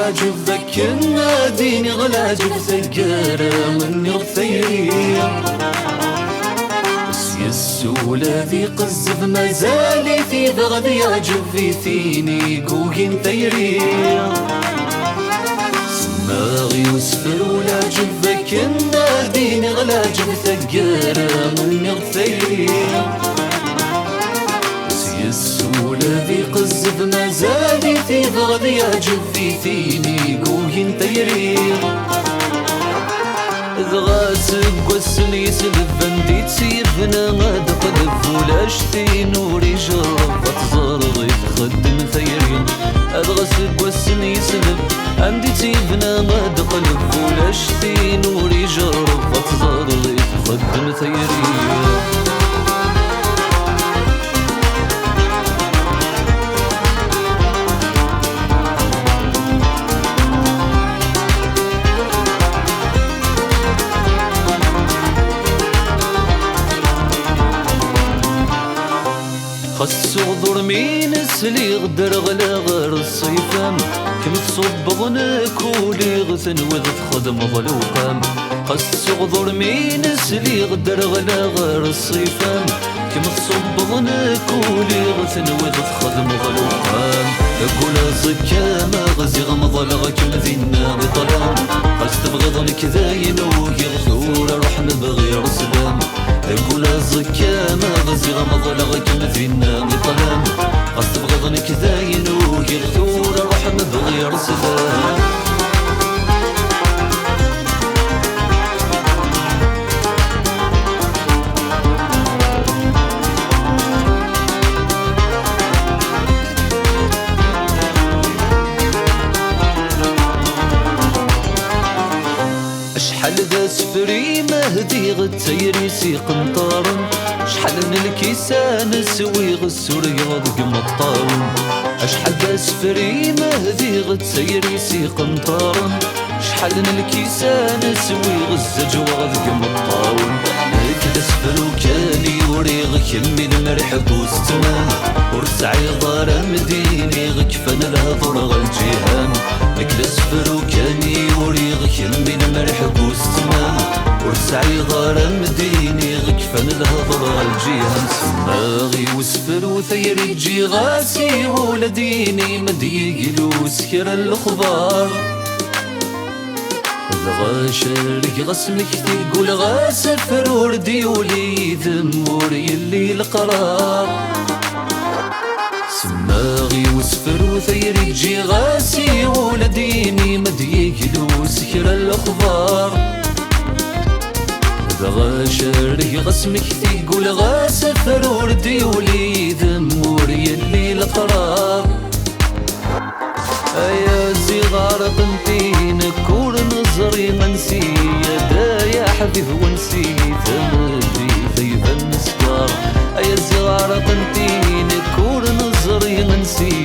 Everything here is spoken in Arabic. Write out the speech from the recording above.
ولا جفك الناديني غلا جف سكر مني غثيري السولة ذي قزف مازالي في بغدي جفي ثيني قوهين ثيري سماغي وسفر ولا جفك الناديني غلا جف سكر مني غثيري السولة ذي قزف مازالي في بغدي جفي ثيني قوهين ثيري غاسق والسني يسلف اندي تسيفنا غاد قلب ولا شتي نوري جرب تزرغي تخدم ثيرين غاسق والسني يسلف اندي تسيفنا غاد قلب ولا شتي نوري جرب تزرغي تخدم ثيرين خصو ضرمين سلي غدر غلا غير الصيفام كم تصب ظنك ولي غثن وذ تخدم ظلوقام خصو ضرمين سلي غدر غلا غير الصيفام كم تصب ظنك ولي غثن وذ تخدم ظلوقام اقول الزكام غزي غمض لغك مذينا بطلام خص تبغضني كذاين ويغثور روح نبغي رسلام اقول الزكام غزي غمض لغك مذينا بطلام خص تبغضني كذاين ويغثور روح نبغي رسلام شحال ذا سفري مهدي غتسيري سي قنطارن شحال من الكيسان سوي غسور يغضق مطارن شحال ذا سفري مهدي غتسيري سي قنطارن شحال من الكيسان سوي غزج وغضق مطارن هكذا سفر وكاني وريغ كمي المرحب وستمان ورسعي ضار مديني غكفن الهضر غالجيهان هكذا سفر وكاني وريغ كمي المرحب وستمان ورسعي ضار مديني غكفن الهضر غالجيهان سماغي وسفر وثيري تجي غاسي ولديني مدي وسكر الاخبار غاشرك غسمك تقول غاسفر وردي ولي ذمور يلي القرار سماغي وسفر وثيري تجي غاسي ولديني مديك وسكر الاخبار غاشرك غسمك تقول غاسفر وردي ولي ذمور يلي القرار يا صغار قنتينك ونظري منسية دا يا حبيب ونسيت مجي ثيب النسكار يا صغار قنتينك ونظري منسية